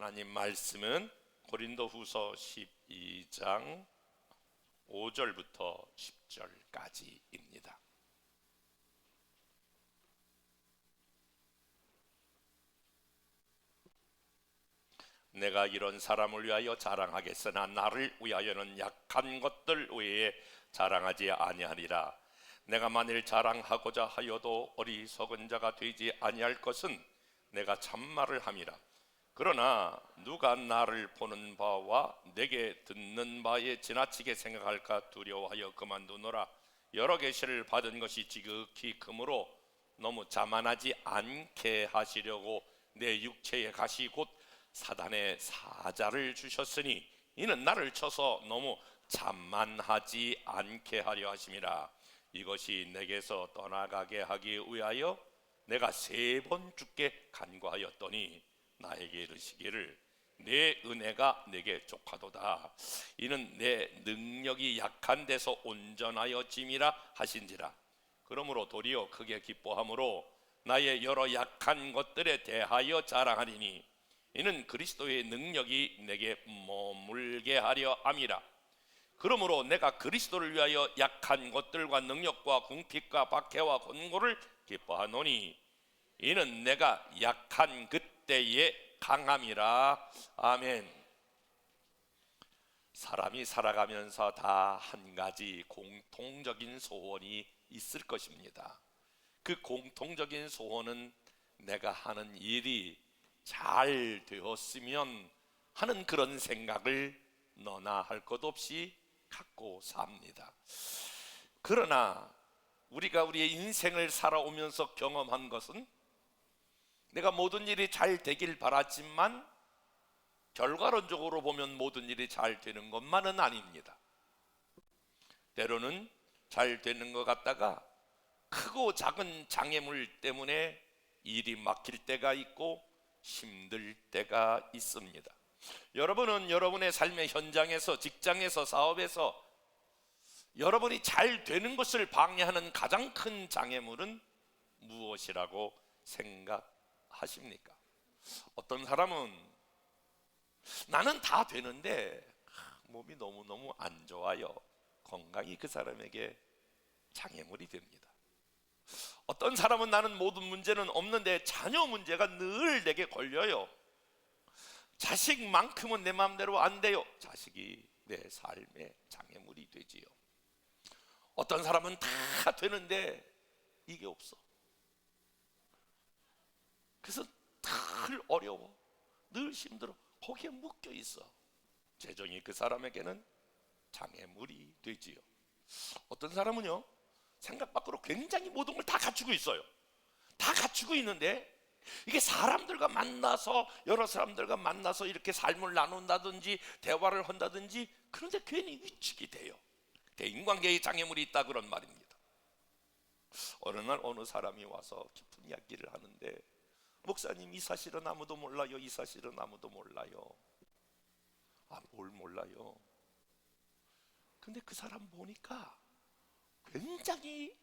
하나님 말씀은 고린도후서 12장 5절부터 10절까지입니다. 내가 이런 사람을 위하여 자랑하겠으나 나를 위하여는 약한 것들 외에 자랑하지 아니하리라. 내가 만일 자랑하고자 하여도 어리석은 자가 되지 아니할 것은 내가 참말을 함이라. 그러나 누가 나를 보는 바와 내게 듣는 바에 지나치게 생각할까 두려워하여 그만두노라. 여러 계시를 받은 것이 지극히 크므로 너무 자만하지 않게 하시려고 내 육체의 가시 곧 사단의 사자를 주셨으니 이는 나를 쳐서 너무 자만하지 않게 하려 하심이라. 이것이 내게서 떠나가게 하기 위하여 내가 3번 주께 간구하였더니 나에게 이르시기를 내 은혜가 내게 족하도다. 이는 내 능력이 약한 데서 온전하여 짐이라 하신지라. 그러므로 도리어 크게 기뻐함으로 나의 여러 약한 것들에 대하여 자랑하리니 이는 그리스도의 능력이 내게 머물게 하려 함이라. 그러므로 내가 그리스도를 위하여 약한 것들과 능력과 궁핍과 박해와 권고를 기뻐하노니 이는 내가 약한 그때의 강함이라. 아멘. 사람이 살아가면서 다 한 가지 공통적인 소원이 있을 것입니다. 그 공통적인 소원은 내가 하는 일이 잘 되었으면 하는 그런 생각을 너나 할 것 없이 갖고 삽니다. 그러나 우리가 우리의 인생을 살아오면서 경험한 것은 내가 모든 일이 잘 되길 바랐지만 결과론적으로 보면 모든 일이 잘 되는 것만은 아닙니다. 때로는 잘 되는 것 같다가 크고 작은 장애물 때문에 일이 막힐 때가 있고 힘들 때가 있습니다. 여러분은 여러분의 삶의 현장에서, 직장에서, 사업에서 여러분이 잘 되는 것을 방해하는 가장 큰 장애물은 무엇이라고 생각하십니까? 어떤 사람은 나는 다 되는데 몸이 너무너무 안 좋아요. 건강이 그 사람에게 장애물이 됩니다. 어떤 사람은 나는 모든 문제는 없는데 자녀 문제가 늘 내게 걸려요. 자식만큼은 내 마음대로 안 돼요. 자식이 내 삶의 장애물이 되지요. 어떤 사람은 다 되는데 이게 없어. 그래서 늘 어려워, 늘 힘들어, 거기에 묶여 있어. 재정이 그 사람에게는 장애물이 되지요. 어떤 사람은요, 생각 밖으로 굉장히 모든 걸 다 갖추고 있어요. 다 갖추고 있는데 이게 사람들과 만나서, 여러 사람들과 만나서 이렇게 삶을 나눈다든지 대화를 한다든지, 그런데 괜히 위축이 돼요. 대인관계에 장애물이 있다, 그런 말입니다. 어느 날 어느 사람이 와서 깊은 이야기를 하는데, 목사님, 이 사실은 아무도 몰라요. 이 사실은 아무도 몰라요. 아, 뭘 몰라요? 근데 그 사람 보니까 굉장히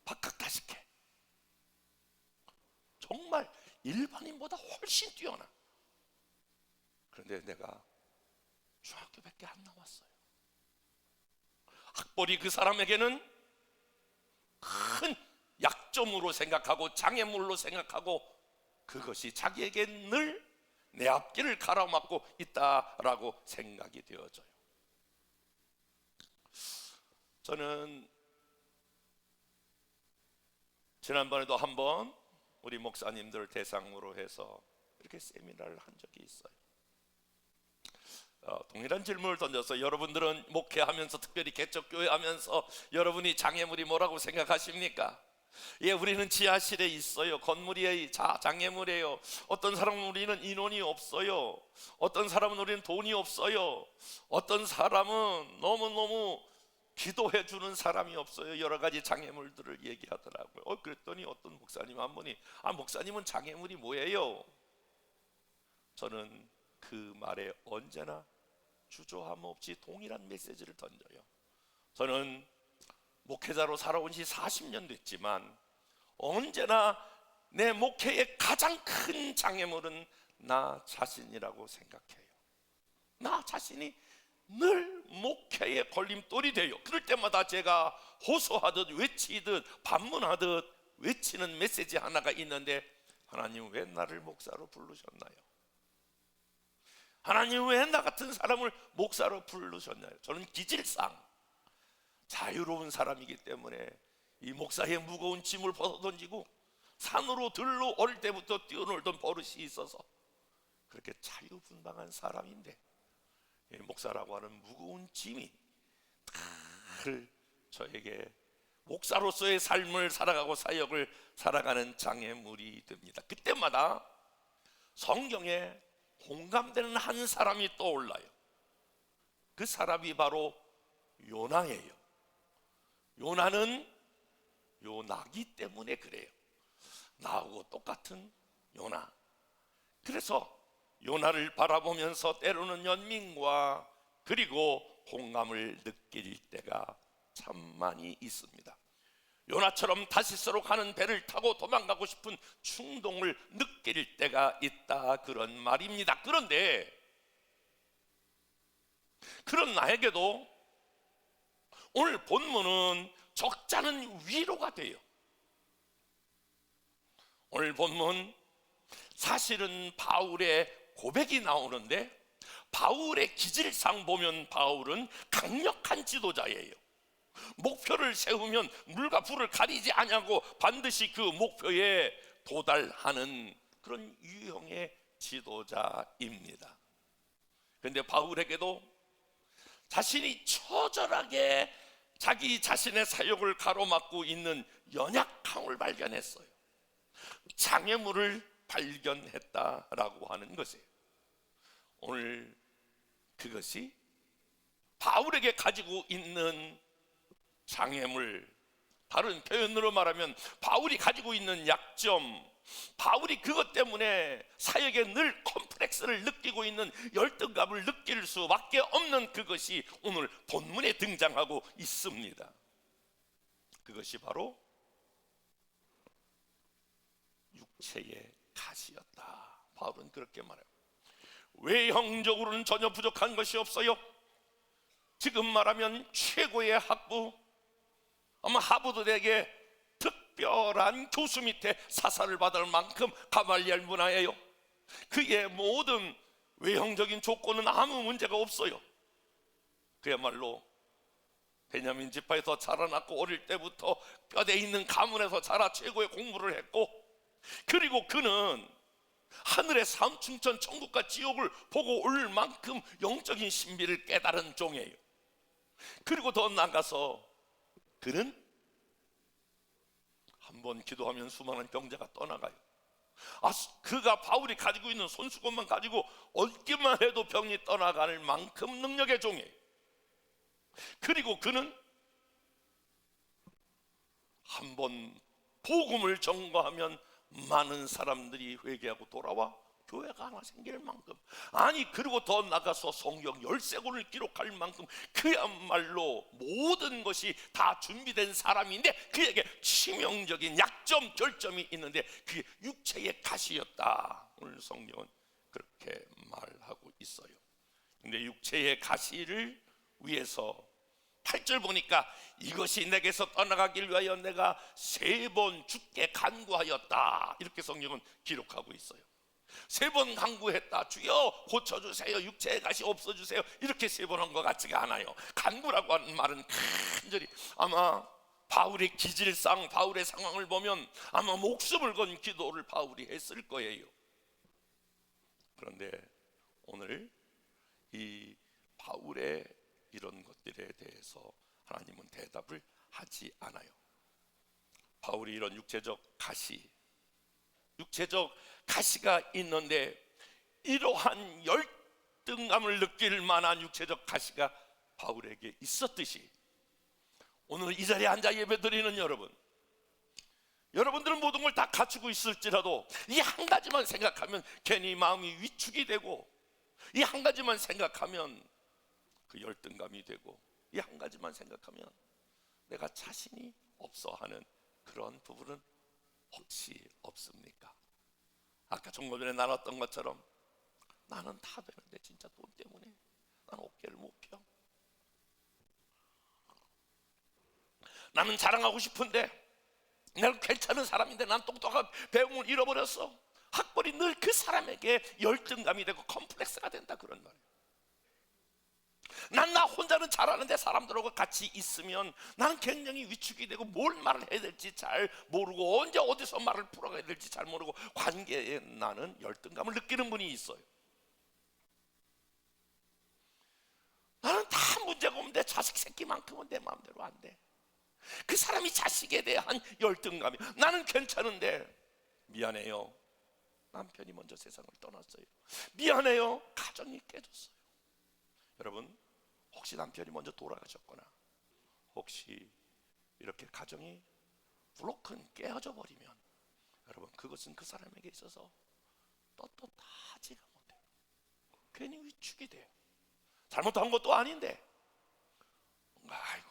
박학다식해. 정말 일반인보다 훨씬 뛰어나. 그런데 내가 중학교밖에 안 나왔어요. 학벌이 그 사람에게는 큰 약점으로 생각하고 장애물로 생각하고, 그것이 자기에게 늘 내 앞길을 가로막고 있다라고 생각이 되어져요. 저는 지난번에도 한번 우리 목사님들 대상으로 해서 이렇게 세미나를 한 적이 있어요. 동일한 질문을 던져서, 여러분들은 목회하면서, 특별히 개척교회 하면서 여러분이 장애물이 뭐라고 생각하십니까? 예, 우리는 지하실에 있어요. 건물이 장애물이에요. 어떤 사람은 우리는 인원이 없어요. 어떤 사람은 우리는 돈이 없어요. 어떤 사람은 너무너무 기도해 주는 사람이 없어요. 여러 가지 장애물들을 얘기하더라고요. 그랬더니 어떤 목사님 한 분이, 목사님은 장애물이 뭐예요? 저는 그 말에 언제나 주저함 없이 동일한 메시지를 던져요. 저는 목회자로 살아온 지 40년 됐지만 언제나 내 목회의 가장 큰 장애물은 나 자신이라고 생각해요. 나 자신이 늘 목회의 걸림돌이 돼요. 그럴 때마다 제가 호소하듯 외치듯 반문하듯 외치는 메시지 하나가 있는데, 하나님 왜 나를 목사로 부르셨나요? 하나님 왜 나 같은 사람을 목사로 부르셨나요? 저는 기질상 자유로운 사람이기 때문에 이 목사의 무거운 짐을 벗어던지고 산으로 들로 어릴 때부터 뛰어놀던 버릇이 있어서 그렇게 자유분방한 사람인데, 목사라고 하는 무거운 짐이 다를 저에게 목사로서의 삶을 살아가고 사역을 살아가는 장애물이 됩니다. 그때마다 성경에 공감되는 한 사람이 떠올라요. 그 사람이 바로 요나예요. 요나는 요나기 때문에 그래요. 나하고 똑같은 요나. 그래서 요나를 바라보면서 때로는 연민과 그리고 공감을 느낄 때가 참 많이 있습니다. 요나처럼 다시스로 가는 배를 타고 도망가고 싶은 충동을 느낄 때가 있다, 그런 말입니다. 그런데 그런 나에게도 오늘 본문은 적잖은 위로가 돼요. 오늘 본문 사실은 바울의 고백이 나오는데, 바울의 기질상 보면 바울은 강력한 지도자예요. 목표를 세우면 물과 불을 가리지 아니하고 반드시 그 목표에 도달하는 그런 유형의 지도자입니다. 그런데 바울에게도 자신이 처절하게 자기 자신의 사역을 가로막고 있는 연약함을 발견했어요. 장애물을 발견했다라고 하는 것이에요. 오늘 그것이 바울에게 가지고 있는 장애물, 다른 표현으로 말하면 바울이 가지고 있는 약점, 바울이 그것 때문에 사역에 늘 컴플렉스를 느끼고 있는 열등감을 느낄 수밖에 없는 그것이 오늘 본문에 등장하고 있습니다. 그것이 바로 육체의 가시였다. 바울은 그렇게 말해요. 외형적으로는 전혀 부족한 것이 없어요. 지금 말하면 최고의 학부, 아마 하버드대학의 특별한 교수 밑에 사사를 받을 만큼 가말리엘 문화예요. 그의 모든 외형적인 조건은 아무 문제가 없어요. 그야말로 베냐민 지파에서 자라났고 어릴 때부터 뼈대 있는 가문에서 자라 최고의 공부를 했고, 그리고 그는 하늘의 삼층천 천국과 지옥을 보고 올 만큼 영적인 신비를 깨달은 종이에요. 그리고 더 나가서 그는 한번 기도하면 수많은 병자가 떠나가요. 그가 바울이 가지고 있는 손수건만 가지고 얹기만 해도 병이 떠나갈 만큼 능력의 종이에요. 그리고 그는 한번 복음을 전거하면 많은 사람들이 회개하고 돌아와 교회가 하나 생길 만큼, 아니 그리고 더 나가서 성경 13권을 기록할 만큼 그야말로 모든 것이 다 준비된 사람인데, 그에게 치명적인 약점, 결점이 있는데 그게 육체의 가시였다. 오늘 성경은 그렇게 말하고 있어요. 근데 육체의 가시를 위해서 8절 보니까 이것이 내게서 떠나가길 위하여 내가 3번 주께 간구하였다, 이렇게 성경은 기록하고 있어요. 3번 간구했다. 주여 고쳐주세요, 육체의 가시 없어주세요, 이렇게 3번 한 것 같지가 않아요. 간구라고 하는 말은 간절히, 아마 바울의 기질상 바울의 상황을 보면 아마 목숨을 건 기도를 바울이 했을 거예요. 그런데 오늘 이 바울의 이런 것들에 대해서 하나님은 대답을 하지 않아요. 바울이 이런 육체적 가시가 있는데, 이러한 열등감을 느낄 만한 육체적 가시가 바울에게 있었듯이 오늘 이 자리에 앉아 예배드리는 여러분들은 모든 걸 다 갖추고 있을지라도 이 한 가지만 생각하면 괜히 마음이 위축이 되고, 이 한 가지만 생각하면 그 열등감이 되고, 이 한 가지만 생각하면 내가 자신이 없어 하는 그런 부분은 혹시 없습니까? 아까 조금 전에 나눴던 것처럼 나는 다 되는데 진짜 돈 때문에 나는 어깨를 못 펴. 나는 자랑하고 싶은데 내가 괜찮은 사람인데 난 똑똑한 배움을 잃어버렸어. 학벌이 늘 그 사람에게 열등감이 되고 컴플렉스가 된다, 그런 말이에요. 난 나 혼자는 잘하는데 사람들하고 같이 있으면 나는 굉장히 위축이 되고 뭘 말을 해야 될지 잘 모르고 언제 어디서 말을 풀어가야 될지 잘 모르고 관계에 나는 열등감을 느끼는 분이 있어요. 나는 다 문제가 없는데 자식 새끼만큼은 내 마음대로 안 돼. 그 사람이 자식에 대한 열등감이, 나는 괜찮은데 미안해요, 남편이 먼저 세상을 떠났어요. 미안해요, 가정이 깨졌어요. 여러분, 혹시 남편이 먼저 돌아가셨거나 혹시 이렇게 가정이 브로큰 깨어져 버리면 여러분, 그것은 그 사람에게 있어서 떳떳하지가 못해요. 괜히 위축이 돼요. 잘못한 것도 아닌데 아이고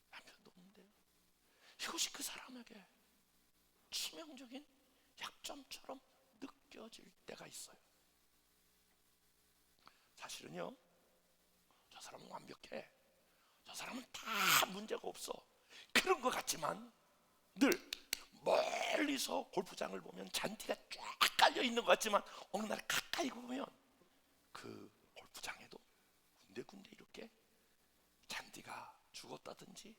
남편도 없는데, 이것이 그 사람에게 치명적인 약점처럼 느껴질 때가 있어요. 사실은요, 저 사람은 완벽해, 저 사람은 다 문제가 없어, 그런 것 같지만 늘 멀리서 골프장을 보면 잔디가 쫙 깔려 있는 것 같지만 어느 날 가까이 보면 그 골프장에도 군데군데 이렇게 잔디가 죽었다든지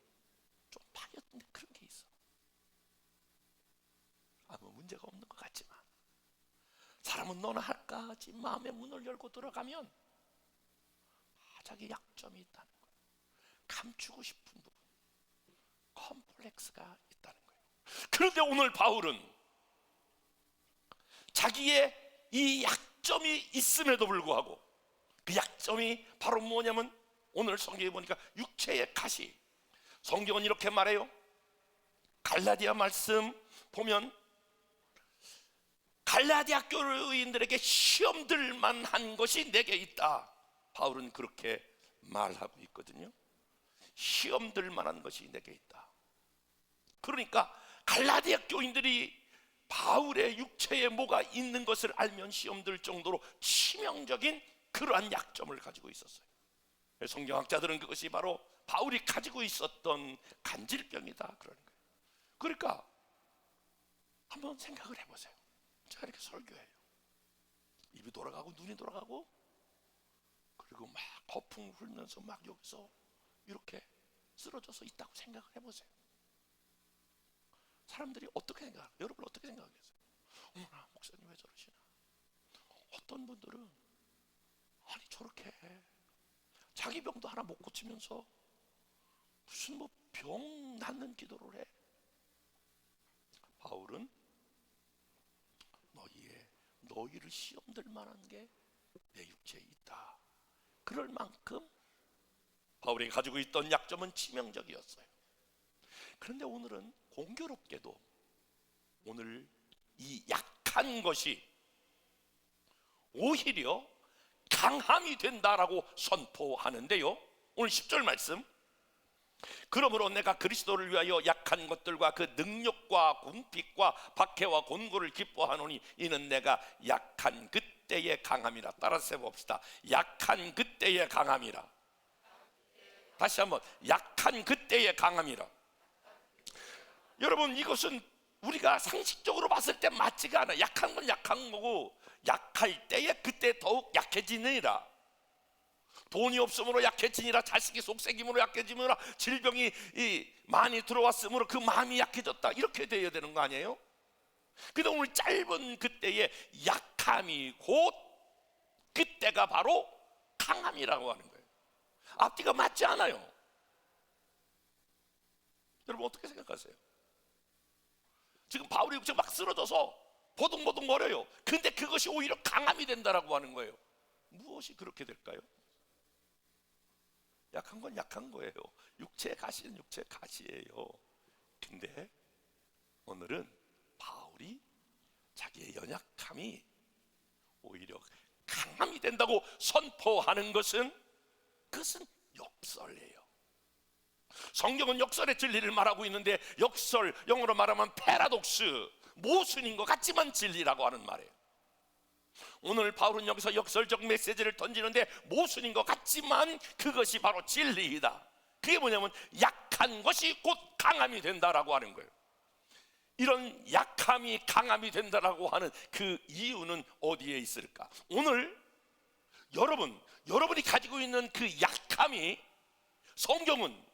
좀 파였던데 그런 게 있어. 아무 문제가 없는 것 같지만 사람은 너나 할까 하지 마음의 문을 열고 들어가면 자기 약점이 있다는 거예요. 감추고 싶은 부분, 컴플렉스가 있다는 거예요. 그런데 오늘 바울은 자기의 이 약점이 있음에도 불구하고 그 약점이 바로 뭐냐면 오늘 성경에 보니까 육체의 가시. 성경은 이렇게 말해요. 갈라디아 말씀 보면 갈라디아 교인들에게 시험들 만한 것이 내게 있다. 바울은 그렇게 말하고 있거든요. 시험들 만한 것이 내게 있다. 그러니까 갈라디아 교인들이 바울의 육체에 뭐가 있는 것을 알면 시험들 정도로 치명적인 그러한 약점을 가지고 있었어요. 성경학자들은 그것이 바로 바울이 가지고 있었던 간질병이다 그러는 거예요. 그러니까 한번 생각을 해보세요. 제가 이렇게 설교해요. 입이 돌아가고 눈이 돌아가고 그리고 막 거품 흘면서 막 여기서 이렇게 쓰러져서 있다고 생각을 해보세요. 사람들이 어떻게 생각할까요? 여러분 어떻게 생각하겠어요? 어머나, 목사님 왜 저러시나? 어떤 분들은 아니 저렇게 자기 병도 하나 못 고치면서 무슨 뭐 병 낫는 기도를 해. 바울은 너희를 시험들 만한 게 내 육체에 있다. 그럴 만큼 바울이 가지고 있던 약점은 치명적이었어요. 그런데 오늘은 공교롭게도 오늘 이 약한 것이 오히려 강함이 된다라고 선포하는데요. 오늘 10절 말씀. 그러므로 내가 그리스도를 위하여 약한 것들과 그 능력과 궁핍과 박해와 곤고를 기뻐하노니 이는 내가 약한 그때의 강함이라. 따라서 해봅시다. 약한 그때의 강함이라. 다시 한번, 약한 그때의 강함이라. 여러분, 이것은 우리가 상식적으로 봤을 때 맞지가 않아. 약한 건 약한 거고 약할 때에 그때 더욱 약해지느니라. 돈이 없으므로 약해지니라. 자식이 속썩임으로 약해지므로 질병이 많이 들어왔으므로 그 마음이 약해졌다. 이렇게 돼야 되는 거 아니에요? 근데 오늘 짧은 그때의 약함이 곧 그때가 바로 강함이라고 하는 거예요. 앞뒤가 맞지 않아요. 여러분 어떻게 생각하세요? 지금 바울이 지금 막 쓰러져서 보둥보둥 거려요. 근데 그것이 오히려 강함이 된다라고 하는 거예요. 무엇이 그렇게 될까요? 약한 건 약한 거예요. 육체의 가시는 육체의 가시예요. 근데 오늘은 바울이 자기의 연약함이 오히려 강함이 된다고 선포하는 것은 그것은 역설이에요. 성경은 역설의 진리를 말하고 있는데 역설, 영어로 말하면 패러독스, 모순인 것 같지만 진리라고 하는 말이에요. 오늘 바울은 여기서 역설적 메시지를 던지는데 모순인 것 같지만 그것이 바로 진리이다. 그게 뭐냐면 약한 것이 곧 강함이 된다라고 하는 거예요. 이런 약함이 강함이 된다라고 하는 그 이유는 어디에 있을까? 오늘 여러분이 가지고 있는 그 약함이, 성경은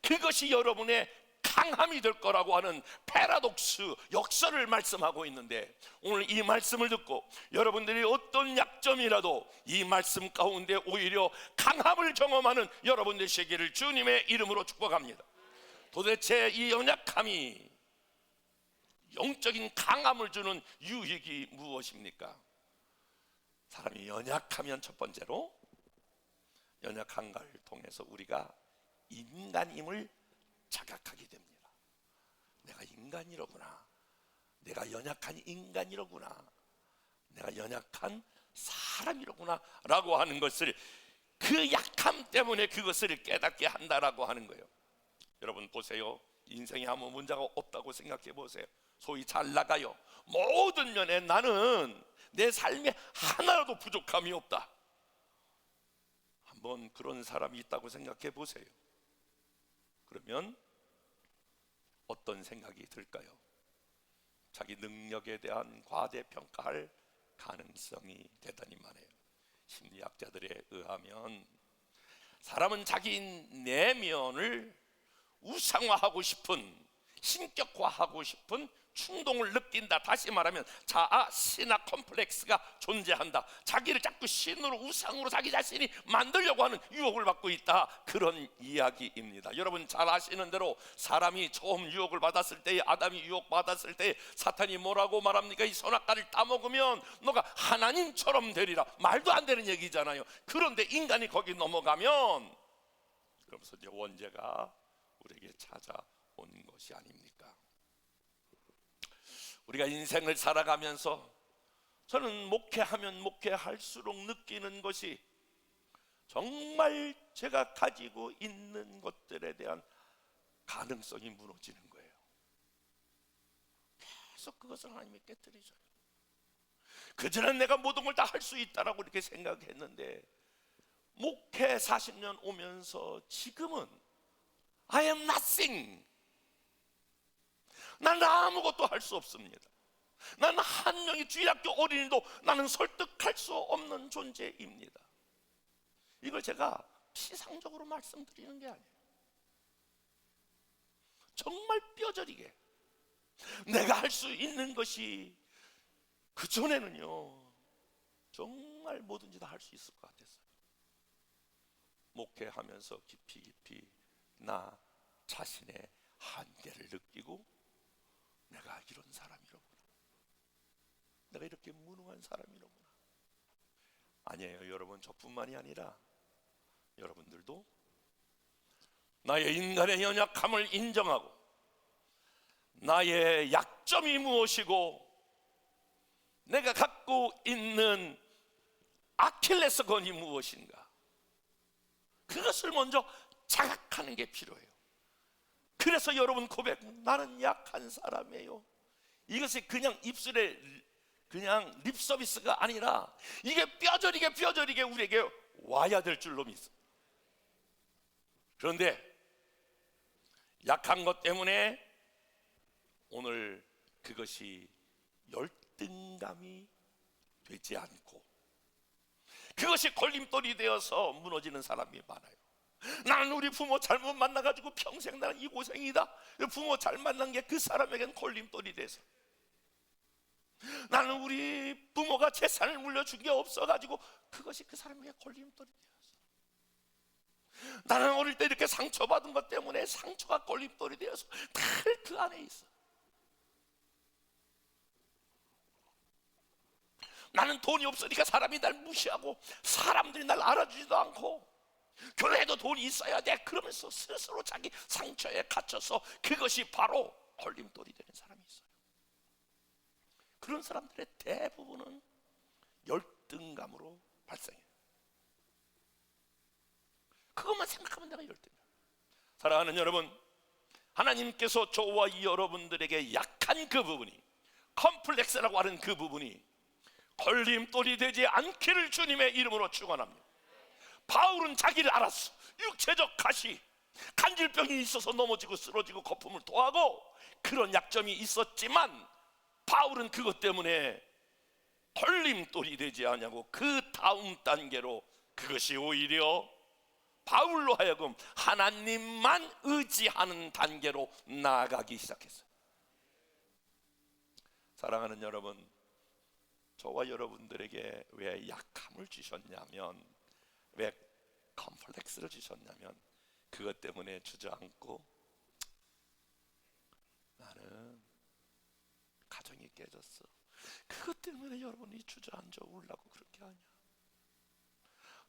그것이 여러분의 강함이 될 거라고 하는 패러독스, 역설을 말씀하고 있는데, 오늘 이 말씀을 듣고 여러분들이 어떤 약점이라도 이 말씀 가운데 오히려 강함을 경험하는 여러분 되시기를 주님의 이름으로 축복합니다. 도대체 이 연약함이 영적인 강함을 주는 유익이 무엇입니까? 사람이 연약하면 첫 번째로, 연약한 걸 통해서 우리가 인간임을 자각하게 됩니다. 내가 인간이로구나, 내가 연약한 인간이로구나, 내가 연약한 사람이로구나 라고 하는 것을, 그 약함 때문에 그것을 깨닫게 한다라고 하는 거예요. 여러분 보세요. 인생에 아무 문제가 없다고 생각해 보세요. 소위 잘 나가요. 모든 면에 나는 내 삶에 하나라도 부족함이 없다. 한번 그런 사람이 있다고 생각해 보세요. 그러면 어떤 생각이 들까요? 자기 능력에 대한 과대평가할 가능성이 대단히 많아요. 심리학자들에 의하면 사람은 자기 내면을 우상화하고 싶은, 신격화하고 싶은 충동을 느낀다. 다시 말하면 자아 신화 컴플렉스가 존재한다. 자기를 자꾸 신으로, 우상으로 자기 자신이 만들려고 하는 유혹을 받고 있다. 그런 이야기입니다. 여러분 잘 아시는 대로 사람이 처음 유혹을 받았을 때, 아담이 유혹받았을 때 사탄이 뭐라고 말합니까? 이 선악과를 따먹으면 너가 하나님처럼 되리라. 말도 안 되는 얘기잖아요. 그런데 인간이 거기 넘어가면, 그러면서 이제 원죄가 우리에게 찾아온 것이 아닙니까? 우리가 인생을 살아가면서 저는 목회하면 목회할수록 느끼는 것이, 정말 제가 가지고 있는 것들에 대한 가능성이 무너지는 거예요. 계속 그것을 하나님이 깨뜨리셔요. 그전엔 내가 모든 걸 다 할 수 있다라고 이렇게 생각했는데, 목회 40년 오면서 지금은 I am nothing. 나는 아무것도 할 수 없습니다. 나는 한 명의 주일학교 어린이도 나는 설득할 수 없는 존재입니다. 이걸 제가 피상적으로 말씀드리는 게 아니에요. 정말 뼈저리게 내가 할 수 있는 것이, 그전에는요 정말 뭐든지 다 할 수 있을 것 같았어요. 목회하면서 깊이 나 자신의 한계를 느끼고, 내가 이런 사람이로구나, 내가 이렇게 무능한 사람이로구나. 아니에요 여러분, 저뿐만이 아니라 여러분들도 나의 인간의 연약함을 인정하고, 나의 약점이 무엇이고, 내가 갖고 있는 아킬레스건이 무엇인가, 그것을 먼저 자각하는 게 필요해요. 그래서 여러분 고백, 나는 약한 사람이에요, 이것이 그냥 입술에 그냥 립 서비스가 아니라 이게 뼈저리게 우리에게 와야 될 줄로 믿습니다. 그런데 약한 것 때문에 오늘 그것이 열등감이 되지 않고, 그것이 걸림돌이 되어서 무너지는 사람이 많아요. 나는 우리 부모 잘못 만나가지고 평생 나는 이 고생이다. 부모 잘 만난 게 그 사람에겐 걸림돌이 돼서, 나는 우리 부모가 재산을 물려준 게 없어가지고 그것이 그 사람에게 걸림돌이 되어서, 나는 어릴 때 이렇게 상처받은 것 때문에 상처가 걸림돌이 되어서 늘 그 안에 있어. 나는 돈이 없으니까 사람이 날 무시하고 사람들이 날 알아주지도 않고, 교회에도 돈이 있어야 돼 그러면서 스스로 자기 상처에 갇혀서 그것이 바로 걸림돌이 되는 사람이 있어요. 그런 사람들의 대부분은 열등감으로 발생해요. 그것만 생각하면 내가 열등감. 사랑하는 여러분, 하나님께서 저와 여러분들에게 약한 그 부분이 컴플렉스라고 하는 그 부분이 걸림돌이 되지 않기를 주님의 이름으로 축원합니다. 바울은 자기를 알았어. 육체적 가시, 간질병이 있어서 넘어지고 쓰러지고 거품을 토하고 그런 약점이 있었지만 바울은 그것 때문에 걸림돌이 되지 않냐고 그 다음 단계로 그것이 오히려 바울로 하여금 하나님만 의지하는 단계로 나아가기 시작했어요. 사랑하는 여러분, 저와 여러분들에게 왜 약함을 주셨냐면, 왜 컴플렉스를 주셨냐면 그것 때문에 주저앉고 나는 가정이 깨졌어, 그것 때문에 여러분이 주저앉아 울라고 그런 게 아니야.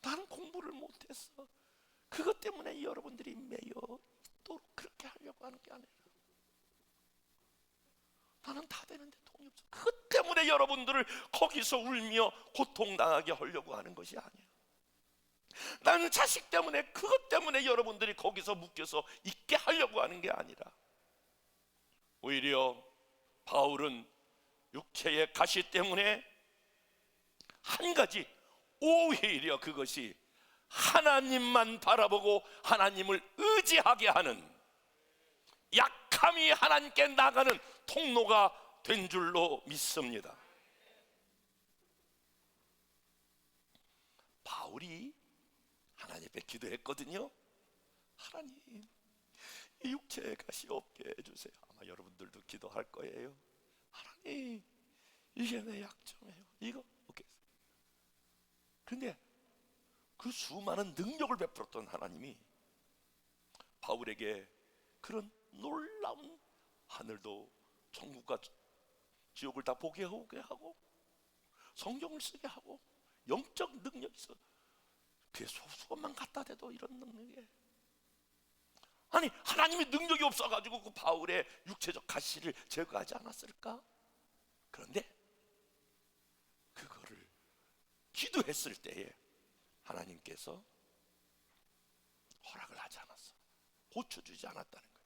나는 공부를 못했어, 그것 때문에 여러분들이 매여 있도록 그렇게 하려고 하는 게 아니라, 나는 다 되는데 돈이 없어, 그것 때문에 여러분들을 거기서 울며 고통당하게 하려고 하는 것이 아니에요. 나는 자식 때문에, 그것 때문에 여러분들이 거기서 묶여서 있게 하려고 하는 게 아니라, 오히려 바울은 육체의 가시 때문에 한 가지, 오히려 그것이 하나님만 바라보고 하나님을 의지하게 하는, 약함이 하나님께 나가는 통로가 된 줄로 믿습니다. 바울이 하나님 앞에 기도했거든요. 하나님, 이 육체의 가시 없게 해주세요. 아마 여러분들도 기도할 거예요. 하나님, 이게 내 약점이에요, 이거 없겠어요. 근데 그 수많은 능력을 베풀었던 하나님이 바울에게 그런 놀라운, 하늘도 천국과 지옥을 다 보게 하고 성경을 쓰게 하고 영적 능력이 있어. 그게 소수것만 갖다 대도 이런 능력이, 아니 하나님이 능력이 없어가지고 그 바울의 육체적 가시를 제거하지 않았을까? 그런데 그거를 기도했을 때에 하나님께서 허락을 하지 않았어. 고쳐주지 않았다는 거예요.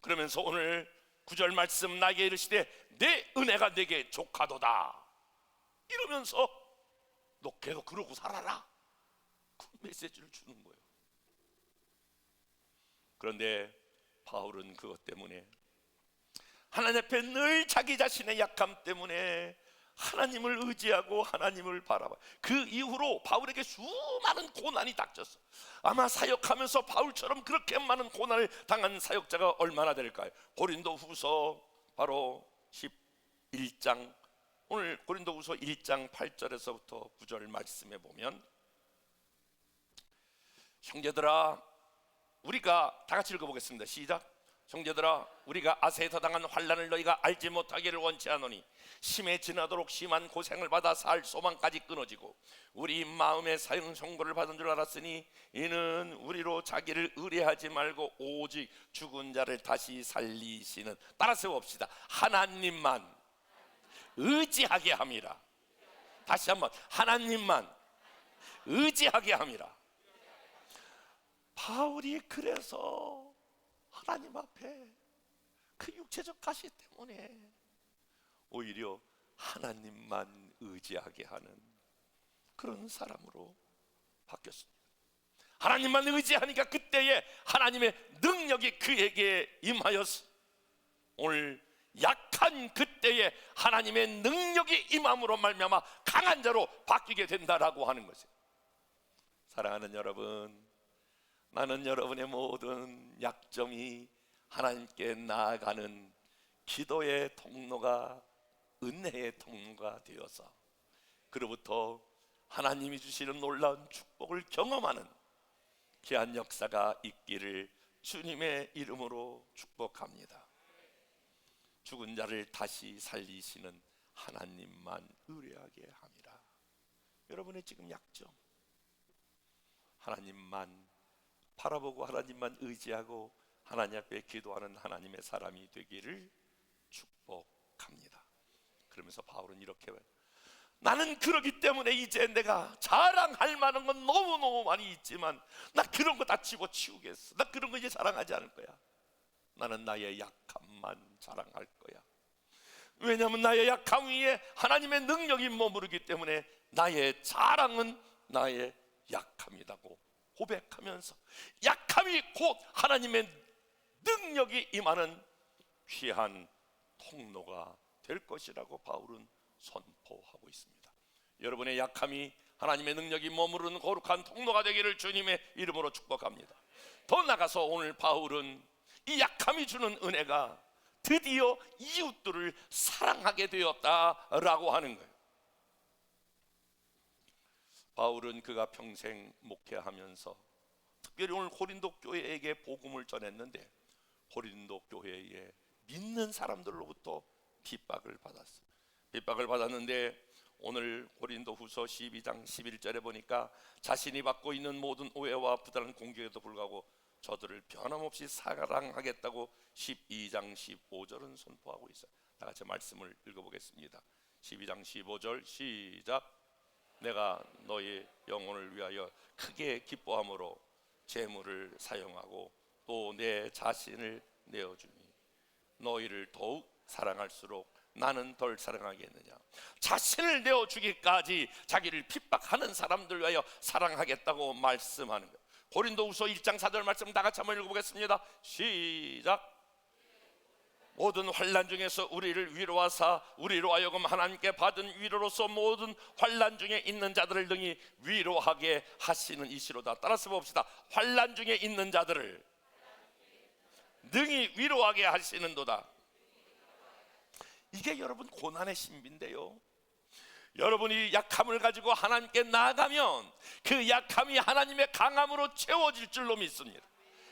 그러면서 오늘 9절 말씀, 나에게 이르시되 내 은혜가 내게 족하도다 이러면서 너 계속 그러고 살아라, 그 메시지를 주는 거예요. 그런데 바울은 그것 때문에, 하나님 앞에 늘 자기 자신의 약함 때문에 하나님을 의지하고 하나님을 바라봐. 그 이후로 바울에게 수많은 고난이 닥쳤어. 아마 사역하면서 바울처럼 그렇게 많은 고난을 당한 사역자가 얼마나 될까요? 고린도후서 바로 11장, 오늘 고린도후서 1장 8절에서부터 9절 말씀에 보면, 형제들아, 우리가 다 같이 읽어보겠습니다. 시작. 형제들아, 우리가 아세에서 당한 환난을 너희가 알지 못하기를 원치 않으니 심에 지나도록 심한 고생을 받아 살 소망까지 끊어지고 우리 마음에 사형 선고를 받은 줄 알았으니 이는 우리로 자기를 의뢰하지 말고 오직 죽은 자를 다시 살리시는, 따라서 봅시다, 하나님만 의지하게 함이라. 다시 한번, 하나님만 의지하게 함이라. 바울이 그래서 하나님 앞에 그 육체적 가시 때문에 오히려 하나님만 의지하게 하는 그런 사람으로 바뀌었습니다. 하나님만 의지하니까 그때에 하나님의 능력이 그에게 임하였어. 오늘 약한 그때에 하나님의 능력이 임함으로 말미암아 강한 자로 바뀌게 된다라고 하는 것이에요. 사랑하는 여러분, 나는 여러분의 모든 약점이 하나님께 나아가는 기도의 통로가, 은혜의 통로가 되어서 그로부터 하나님이 주시는 놀라운 축복을 경험하는 귀한 역사가 있기를 주님의 이름으로 축복합니다. 죽은 자를 다시 살리시는 하나님만 의뢰하게 합니다. 여러분의 지금 약점, 하나님만 바라보고 하나님만 의지하고 하나님 앞에 기도하는 하나님의 사람이 되기를 축복합니다. 그러면서 바울은 이렇게, 나는 그러기 때문에 이제 내가 자랑할 만한 건 너무너무 많이 있지만 나 그런 거 다 집어치우겠어. 나 그런 거 이제 자랑하지 않을 거야. 나는 나의 약함만 자랑할 거야. 왜냐하면 나의 약함 위에 하나님의 능력이 머무르기 때문에 나의 자랑은 나의 약함이라고 고백하면서 약함이 곧 하나님의 능력이 임하는 귀한 통로가 될 것이라고 바울은 선포하고 있습니다. 여러분의 약함이 하나님의 능력이 머무르는 거룩한 통로가 되기를 주님의 이름으로 축복합니다. 더 나아가서 오늘 바울은 이 약함이 주는 은혜가 드디어 이웃들을 사랑하게 되었다라고 하는 거예요. 바울은 그가 평생 목회하면서 특별히 오늘 고린도 교회에게 복음을 전했는데 고린도 교회에 믿는 사람들로부터 핍박을 받았어요. 핍박을 받았는데 오늘 고린도 후서 12장 11절에 보니까 자신이 받고 있는 모든 오해와 부단한 공격에도 불구하고 저들을 변함없이 사랑하겠다고 12장 15절은 선포하고 있어요. 다 같이 말씀을 읽어보겠습니다. 12장 15절 시작. 내가 너희 영혼을 위하여 크게 기뻐함으로 재물을 사용하고 또 내 자신을 내어주니 너희를 더욱 사랑할수록 나는 덜 사랑하겠느냐. 자신을 내어주기까지 자기를 핍박하는 사람들 위하여 사랑하겠다고 말씀하는 거예요. 고린도후서 1장 4절 말씀 다 같이 한번 읽어보겠습니다. 시작. 모든 환난 중에서 우리를 위로하사 우리로 하여금 하나님께 받은 위로로서 모든 환난 중에 있는 자들을 능히 위로하게 하시는 이시로다. 따라서 봅시다. 환난 중에 있는 자들을 능히 위로하게 하시는도다. 이게 여러분 고난의 신비인데요, 여러분이 약함을 가지고 하나님께 나아가면 그 약함이 하나님의 강함으로 채워질 줄로 믿습니다.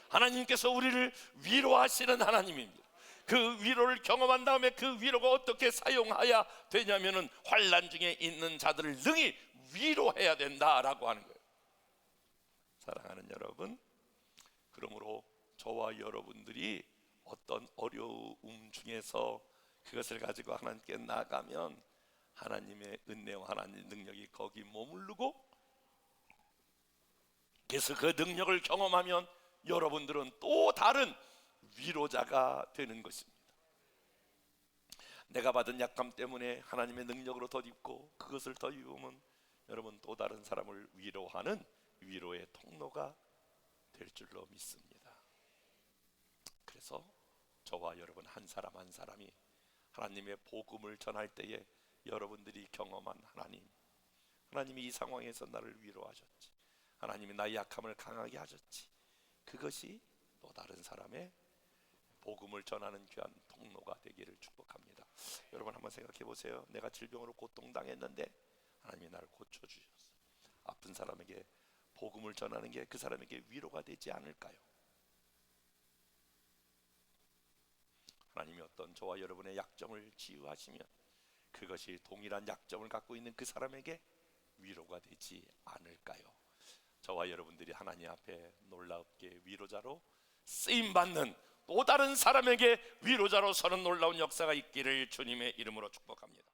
하나님께서 우리를 위로하시는 하나님입니다. 그 위로를 경험한 다음에 그 위로가 어떻게 사용해야 되냐면은 환난 중에 있는 자들을 능히 위로해야 된다라고 하는 거예요. 사랑하는 여러분, 그러므로 저와 여러분들이 어떤 어려움 중에서 그것을 가지고 하나님께 나아가면 하나님의 은혜와 하나님의 능력이 거기 머무르고, 그래서 그 능력을 경험하면 여러분들은 또 다른 위로자가 되는 것입니다. 내가 받은 약함 때문에 하나님의 능력으로 덧입고 그것을 더 입으면 여러분 또 다른 사람을 위로하는 위로의 통로가 될 줄로 믿습니다. 그래서 저와 여러분 한 사람 한 사람이 하나님의 복음을 전할 때에 여러분들이 경험한 하나님이 이 상황에서 나를 위로하셨지, 하나님이 나의 약함을 강하게 하셨지, 그것이 또 다른 사람의 복음을 전하는 귀한 통로가 되기를 축복합니다. 여러분 한번 생각해 보세요. 내가 질병으로 고통당했는데 하나님이 나를 고쳐주셨어요. 아픈 사람에게 복음을 전하는 게 그 사람에게 위로가 되지 않을까요? 하나님이 어떤 저와 여러분의 약점을 치유하시면 그것이 동일한 약점을 갖고 있는 그 사람에게 위로가 되지 않을까요? 저와 여러분들이 하나님 앞에 놀랍게 위로자로 쓰임받는 또 다른 사람에게 위로자로 서는 놀라운 역사가 있기를 주님의 이름으로 축복합니다.